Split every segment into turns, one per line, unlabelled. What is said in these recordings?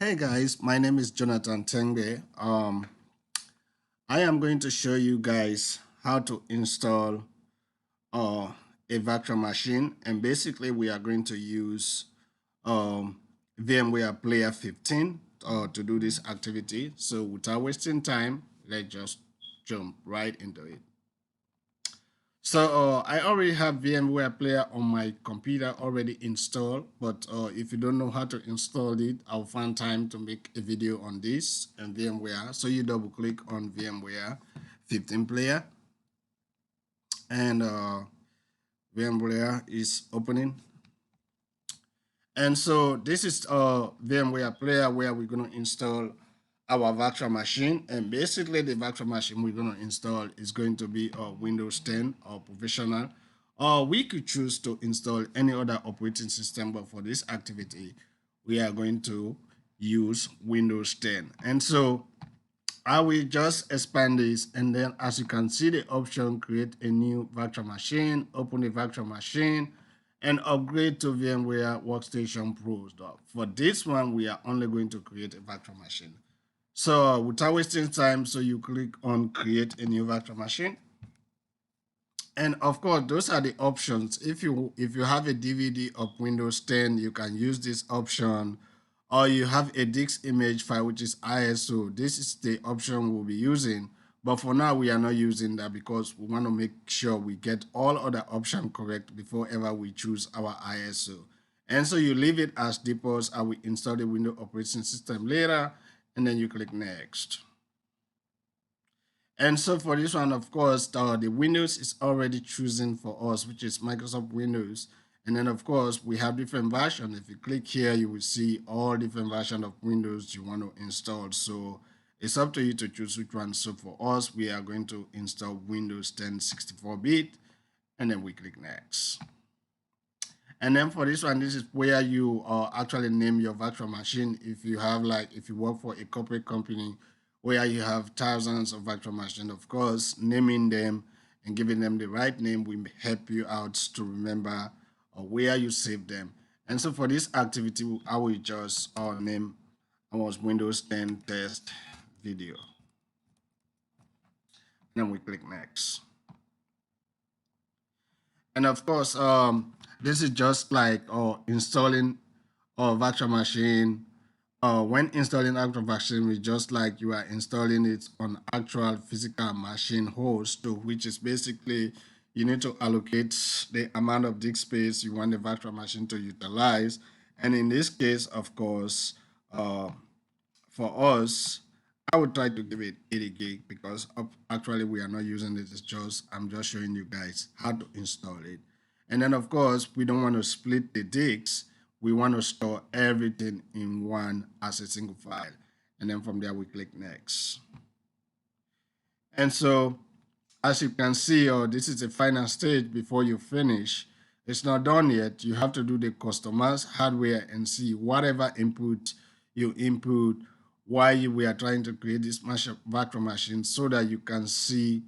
Hey guys, my name is Jonathan Tengbe. I am going to show you guys how to install uh, a virtual machine, and basically we are going to use um, VMware Player 15 to do this activity. So without wasting time, let's just jump right into it. So I already have VMware Player on my computer already installed, but if you don't know how to install it, I'll find time to make a video on this and VMware. So you double click on VMware 15 Player, and VMware is opening. And so this is VMware Player where we're going to install our virtual machine. And basically the virtual machine we're going to install is going to be Windows 10 or Professional. Or we could choose to install any other operating system, but for this activity, we are going to use Windows 10. And so I will just expand this, and then as you can see the option, create a new virtual machine, open the virtual machine, and upgrade to VMware Workstation Pro. For this one, we are only going to create a virtual machine. So without wasting time, so you click on create a new virtual machine. And of course, those are the options. If you have a DVD of Windows 10, you can use this option. Or you have a disk image file, which is ISO. This is the option we'll be using. But for now, we are not using that because we want to make sure we get all other options correct before ever we choose our ISO. And so you leave it as default. I will install the Windows operating system later, and then you click next. And so for this one, of course, the Windows is already chosen for us, which is Microsoft Windows. And then, of course, we have different versions. If you click here, you will see all different versions of Windows you want to install. So it's up to you to choose which one. So for us, we are going to install Windows 10 64-bit, and then we click next. And then for this one, this is where you actually name your virtual machine. If you have if you work for a corporate company where you have thousands of virtual machines, of course, naming them and giving them the right name will help you out to remember where you save them. And so for this activity, I will just name our Windows 10 test video. And then we click next. And of course, this is just like installing a virtual machine. When installing virtual machine, it's just like you are installing it on actual physical machine host, so which is basically you need to allocate the amount of disk space you want the virtual machine to utilize. And in this case, of course, for us, I would try to give it 80 gig because actually we are not using it. It's just I'm just showing you guys how to install it. And then of course we don't want to split the disks. We want to store everything in one as a single file. And then from there we click next. And so as you can see, this is the final stage before you finish. It's not done yet. You have to do the customize hardware and see whatever input you input while we are trying to create this virtual machine so that you can see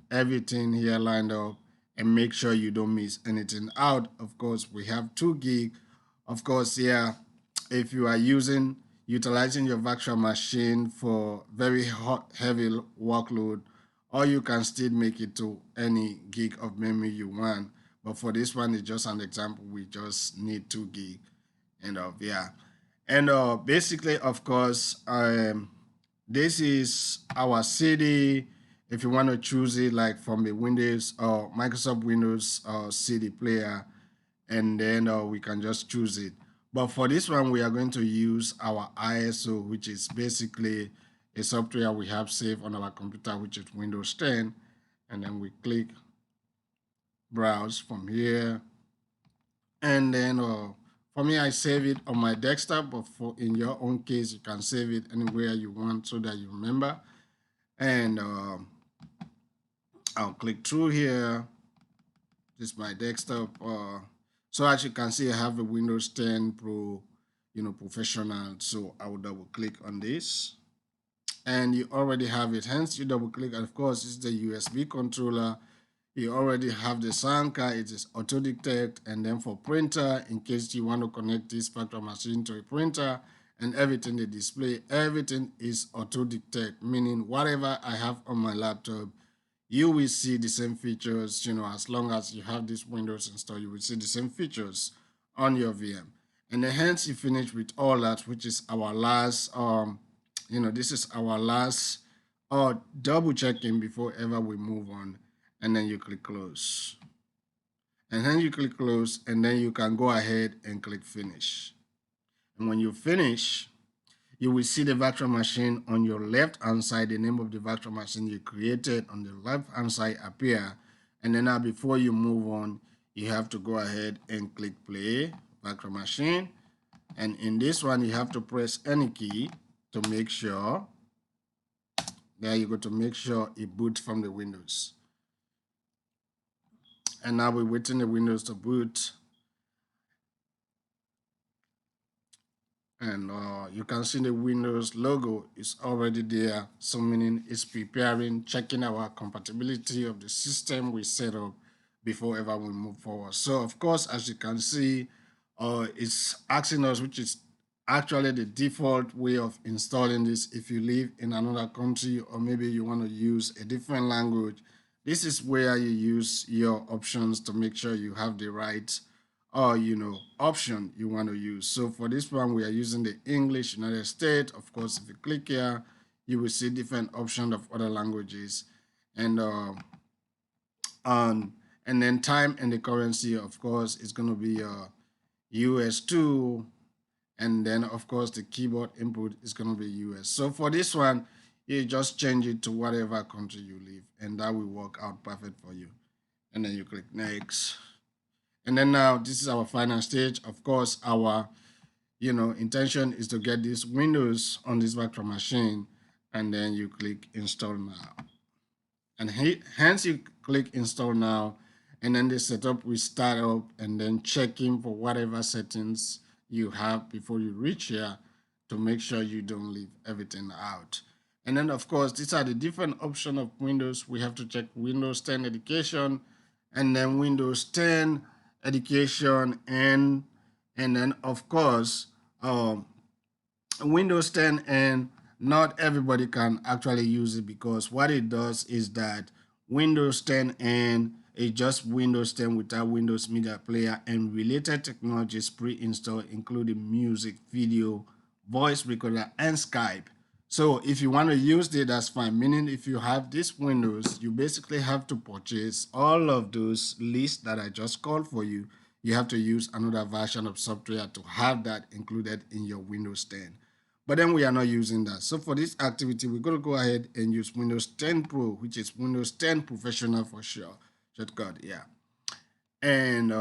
everything here lined up and make sure you don't miss anything out. Of course, we have 2 gig. Of course, yeah, if you are utilizing your virtual machine for very heavy workload, or you can still make it to any gig of memory you want. But for this one, it's just an example. We just need 2 gig. And yeah. And basically, of course, this is our CD. If you want to choose it like from the Windows or Microsoft Windows CD player, and then we can just choose it. But for this one, we are going to use our ISO, which is basically a software we have saved on our computer, which is Windows 10. And then we click browse from here. And then for me, I save it on my desktop, but for in your own case, you can save it anywhere you want so that you remember. And I'll click through here. This is my desktop. So as you can see, I have a Windows 10 Pro, Professional. So I will double click on this. And you already have it. Hence, you double click. And of course, it's the USB controller. You already have the sound card. It is auto detect. And then for printer, in case you want to connect this virtual machine to a printer. and everything they display, everything is auto detect, meaning whatever I have on my laptop, you will see the same features, as long as you have this Windows installed, you will see the same features on your VM. And then hence you finish with all that, which is our last, this is our last double checking before ever we move on. And then you click close. And then you click close, and then you can go ahead and click finish. And when you finish, you will see the virtual machine on your left hand side, the name of the virtual machine you created on the left hand side appear. And then now before you move on, you have to go ahead and click play virtual machine. And in this one, you have to press any key to make sure, there you go, to make sure it boots from the Windows. And now we're waiting the Windows to boot. And you can see the Windows logo is already there, so meaning it's preparing, checking our compatibility of the system we set up before ever we move forward. So of course, as you can see, it's asking us, which is actually the default way of installing this. If you live in another country, or maybe you want to use a different language, this is where you use your options to make sure you have the right option you want to use. So for this one, we are using the English United States. Of course, if you click here, you will see different options of other languages, and then time and the currency, of course, is going to be US2, and then of course the keyboard input is going to be US. So for this one, you just change it to whatever country you live, and that will work out perfect for you. And then you click next. And then now this is our final stage. Of course, our intention is to get this Windows on this virtual machine, and then you click install now. And hence you click install now, and then the setup will start up, and then checking for whatever settings you have before you reach here to make sure you don't leave everything out. And then of course, these are the different options of Windows. We have to check Windows 10 Education, and then Windows 10 Education, and then of course Windows 10, and not everybody can actually use it, because what it does is that Windows 10 and is just Windows 10 without Windows Media Player and related technologies pre-installed, including music, video, voice recorder, and Skype. So if you want to use it, that's fine. Meaning if you have this Windows, you basically have to purchase all of those lists that I just called for you. You have to use another version of software to have that included in your Windows 10. But then we are not using that. So for this activity, we're going to go ahead and use Windows 10 Pro, which is Windows 10 Professional for sure. Shortcut, yeah. And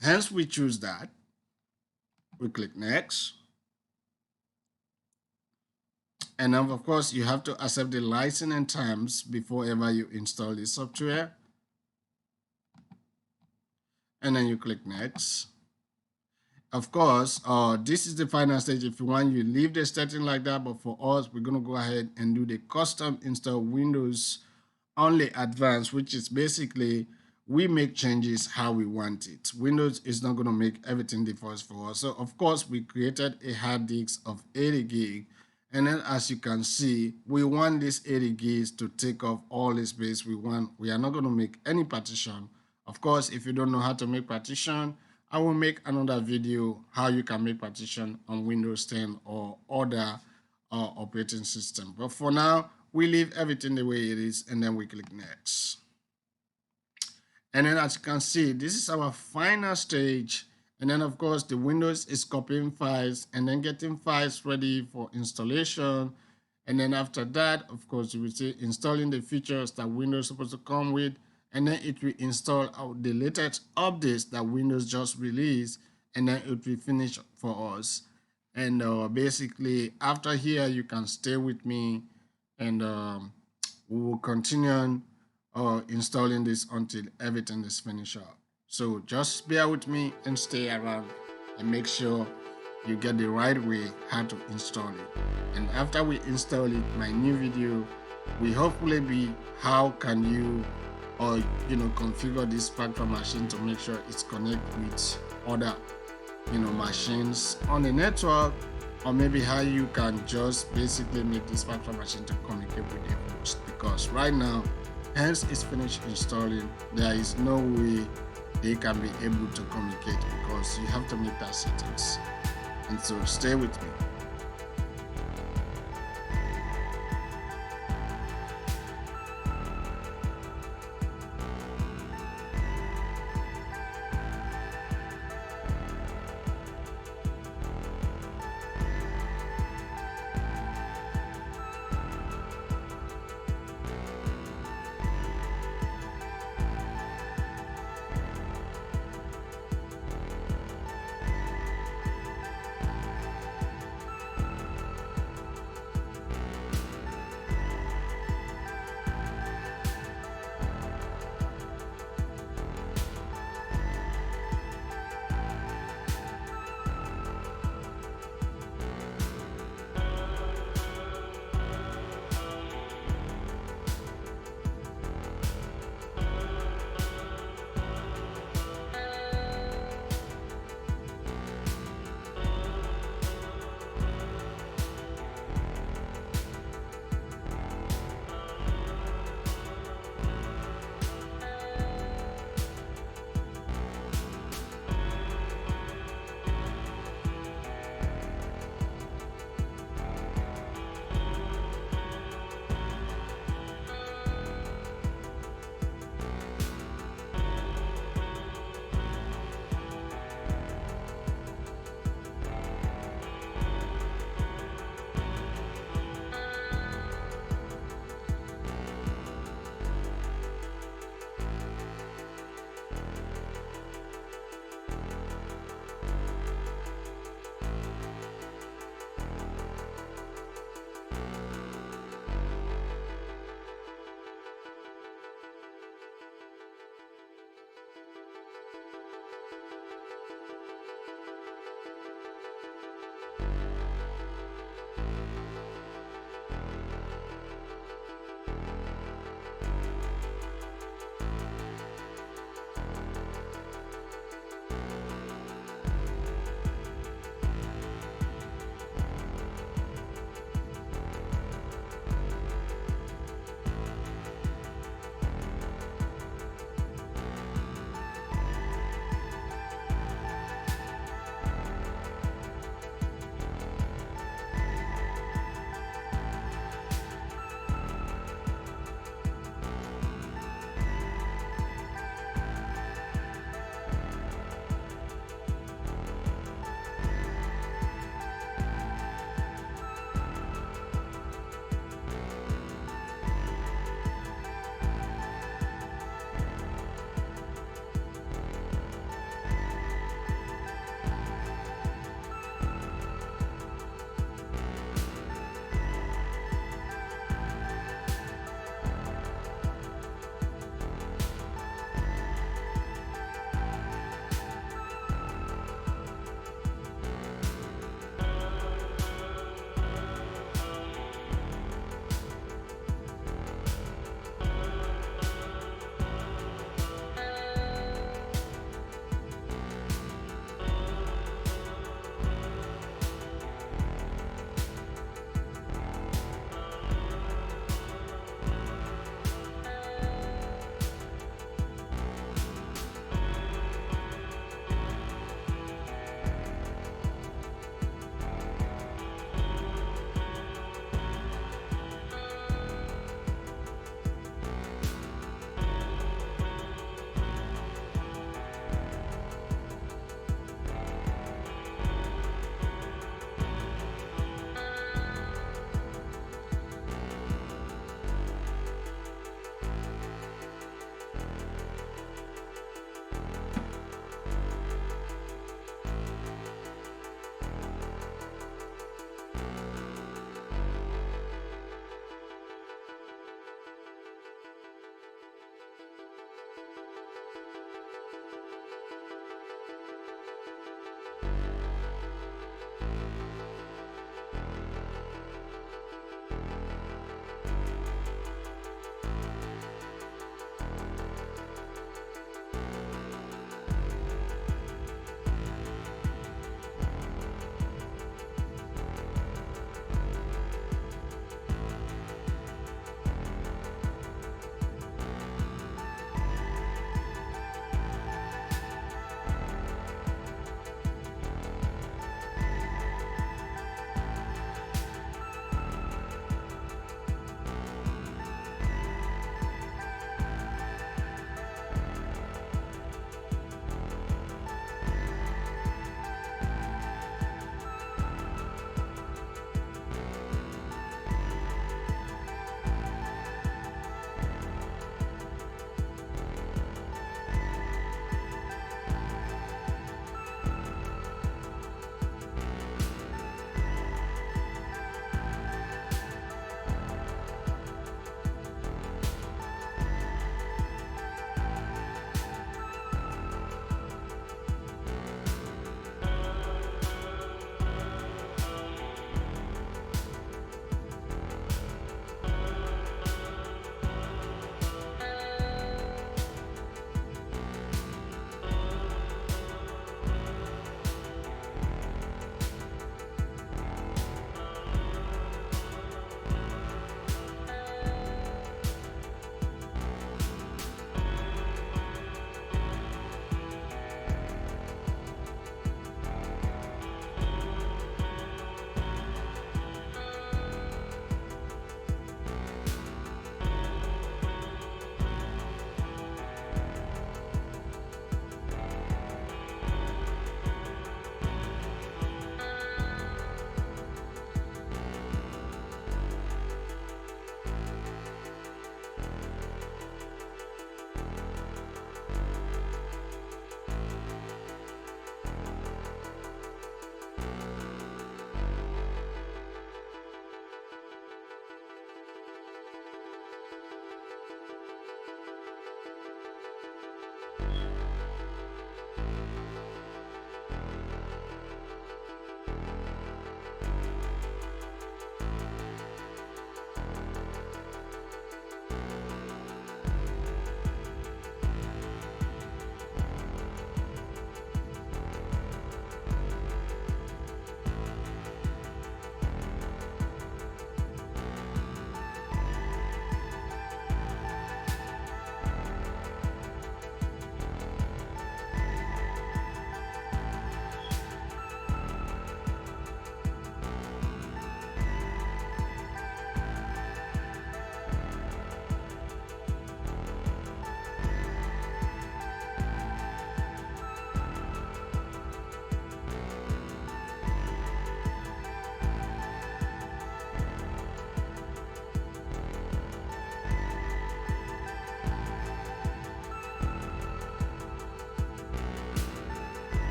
hence we choose that. We click next. And then of course, you have to accept the license and terms before ever you install this software. And then you click next. Of course, this is the final stage. If you want, you leave the setting like that, but for us, we're going to go ahead and do the custom install Windows only advanced, which is basically we make changes how we want it. Windows is not going to make everything default for us. So of course, we created a hard disk of 80 gig, and then as you can see, we want this 80 gigs to take off all the space we want. We are not going to make any partition. Of course, if you don't know how to make partition, I will make another video how you can make partition on Windows 10 or other operating system. But for now, we leave everything the way it is, and then we click next. And then as you can see, this is our final stage. And then of course, the Windows is copying files and then getting files ready for installation. And then after that, of course, you will see installing the features that Windows is supposed to come with. And then it will install the latest updates that Windows just released, and then it will finish for us. And basically, after here, you can stay with me, and we will continue installing this until everything is finished up. So just bear with me and stay around, and make sure you get the right way how to install it. And after we install it, my new video will hopefully be how can you configure this virtual machine to make sure it's connected with other machines on the network, or maybe how you can just basically make this virtual machine to communicate with the host. Because right now, hence is finished installing, there is no way they can be able to communicate because you have to make that settings. And so stay with me.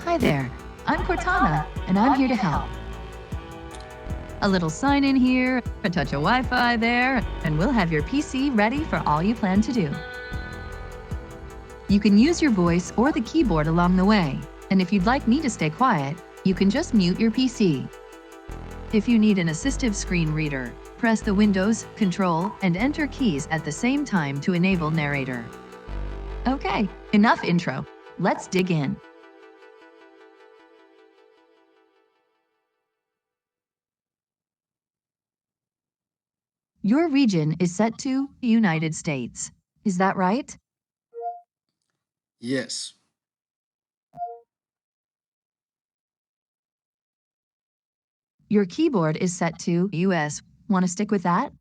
Hi there, I'm Cortana, and I'm here to help. A little sign in here, a touch of Wi-Fi there, and we'll have your PC ready for all you plan to do. You can use your voice or the keyboard along the way, and if you'd like me to stay quiet, you can just mute your PC. If you need an assistive screen reader, press the Windows, Control, and Enter keys at the same time to enable narrator. Okay, enough intro. Let's dig in. Your region is set to United States. Is that right?
Yes.
Your keyboard is set to US. Want to stick with that?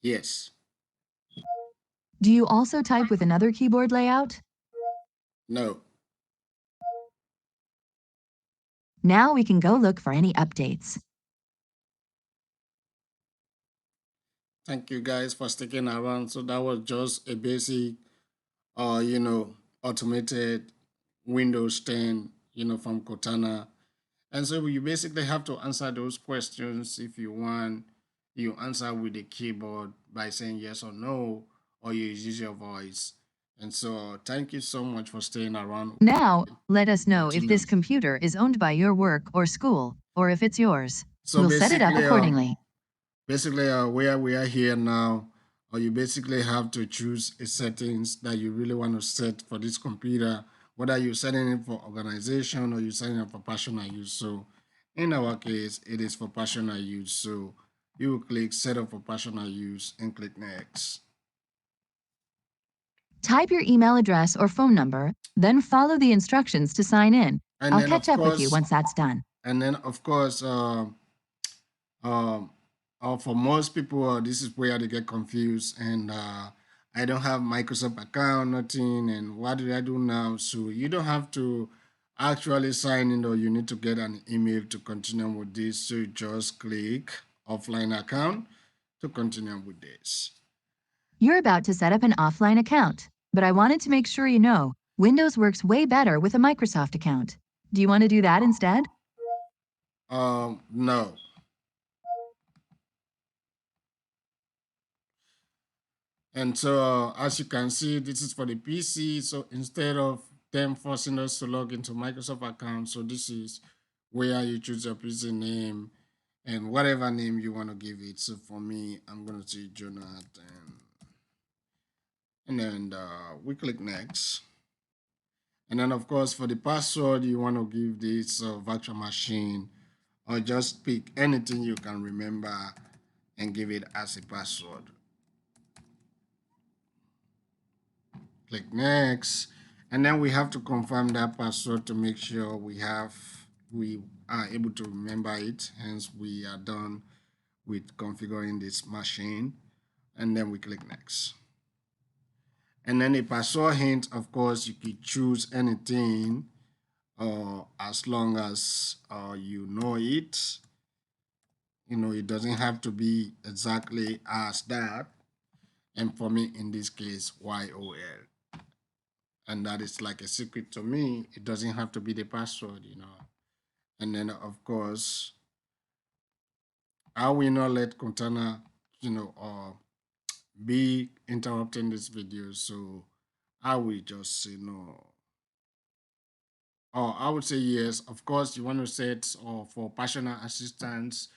Yes.
Do you also type with another keyboard layout?
No.
Now we can go look for any updates.
Thank you guys for sticking around. So that was just a basic, you know, automated Windows 10, from Cortana. And so you basically have to answer those questions if you want. You answer with the keyboard by saying yes or no, or you use your voice. And so thank you so much for staying around.
Now, let us know if
Continue.
this computer is owned by your work or school, or if it's yours.
So
We'll set it up accordingly.
where we are here now, or you basically have to choose a settings that you really want to set for this computer, whether you're setting it for organization or you're setting it for personal use. So in our case, it is for personal use. So you will click set up for personal use and click next.
Type your email address or phone number, then follow the instructions to sign in.
And
I'll
then
catch
of
up with you
course,
once that's done.
and then of course, um, for most people, this is where they get confused. And I don't have Microsoft account, nothing. And what do I do now? So you don't have to actually sign in, or you need to get an email to continue with this. So you just click offline account to continue with this.
You're about to set up an offline account, but I wanted to make sure you know Windows works way better with a Microsoft account. Do you want to do that instead?
No. And so, as you can see, this is for the PC. So instead of them forcing us to log into Microsoft account, so this is where you choose your PC name and whatever name you want to give it. So for me, I'm going to say Jonathan. And then we click next. And then, of course, for the password, you want to give this virtual machine, or just pick anything you can remember and give it as a password. Click next, and then we have to confirm that password to make sure we are able to remember it. Hence we are done with configuring this machine, and then we click next. And then a password hint, of course, you could choose anything as long as you know it. It doesn't have to be exactly as that. And for me, in this case, YOL. And that is like a secret to me. It doesn't have to be the password. And then, of course, I will not let Cortana, be interrupting this video. So I will just say no. Or I would say yes. Of course, you want to set for personal assistance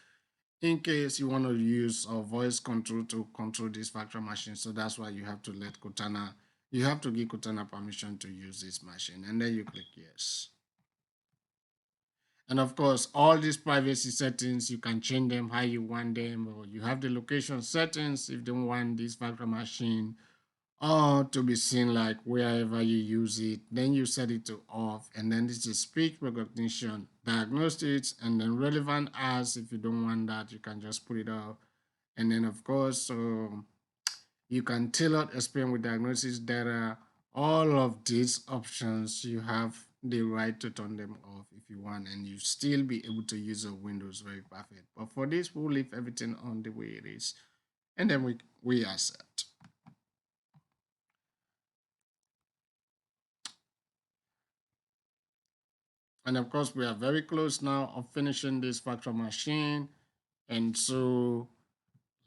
in case you want to use voice control to control this virtual machine. So that's why you have to let Cortana, you have to give Cortana permission to use this machine. And then you click yes. And of course, all these privacy settings, you can change them how you want them, or you have the location settings if you don't want this virtual machine to be seen like wherever you use it. Then you set it to off, and then this is speech recognition, diagnostics, and then relevant as. If you don't want that, you can just put it off. And then of course, you can tailor experience with diagnosis data. All of these options, you have the right to turn them off if you want, and you still be able to use your Windows very perfect. But for this, we'll leave everything on the way it is, and then we accept. And of course, we are very close now of finishing this virtual machine. And so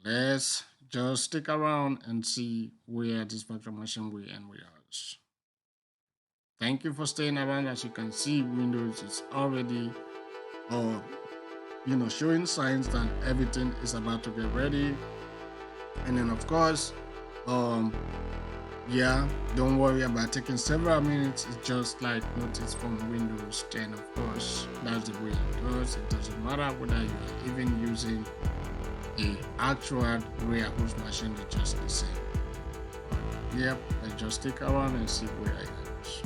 let's just stick around and see where this virtual machine will end with us. Thank you for staying around. As you can see, Windows is already uh, showing signs that everything is about to get ready. And then of course, um, yeah, don't worry about taking several minutes. It's just like notice from Windows 10, of course. That's the way it goes. It doesn't matter whether you are even using a actual real host machine, it's just the same. Yep, let's just stick around and see where I goes.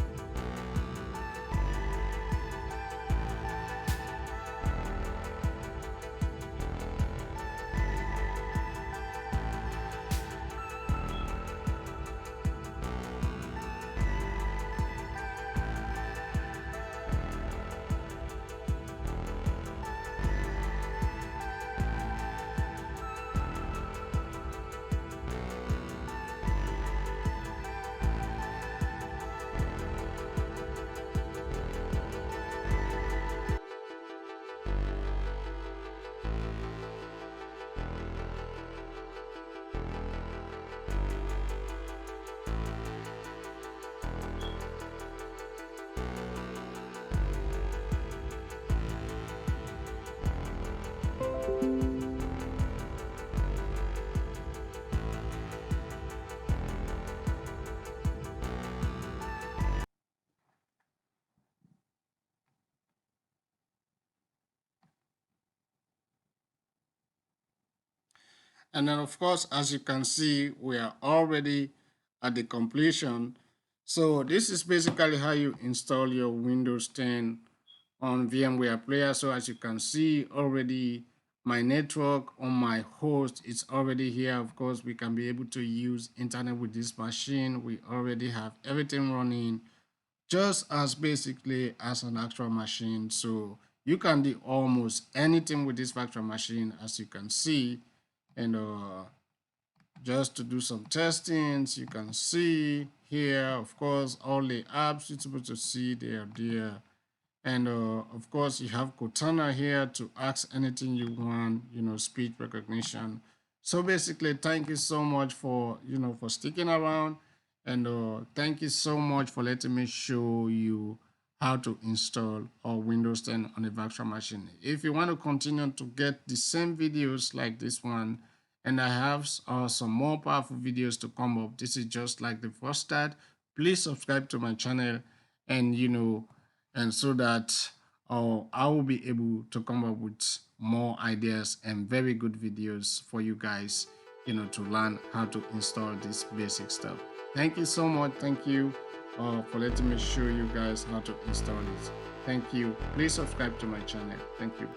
And then, of course, as you can see, we are already at the completion. So this is basically how you install your Windows 10 on VMware Player. So as you can see already, my network on my host is already here. Of course, we can be able to use internet with this machine. We already have everything running just as basically as an actual machine. So you can do almost anything with this virtual machine, as you can see. And just to do some testings, you can see here, of course, all the apps you're supposed to see, they are there. And of course, you have Cortana here to ask anything you want, speech recognition. So basically, thank you so much for, for sticking around. And thank you so much for letting me show you how to install Windows 10 on a virtual machine. If you want to continue to get the same videos like this one, and I have some more powerful videos to come up. This is just like the first start. Please subscribe to my channel, and and so that I will be able to come up with more ideas and very good videos for you guys, to learn how to install this basic stuff. Thank you so much. Thank you for letting me show you guys how to install it. Thank you. Please subscribe to my channel. Thank you.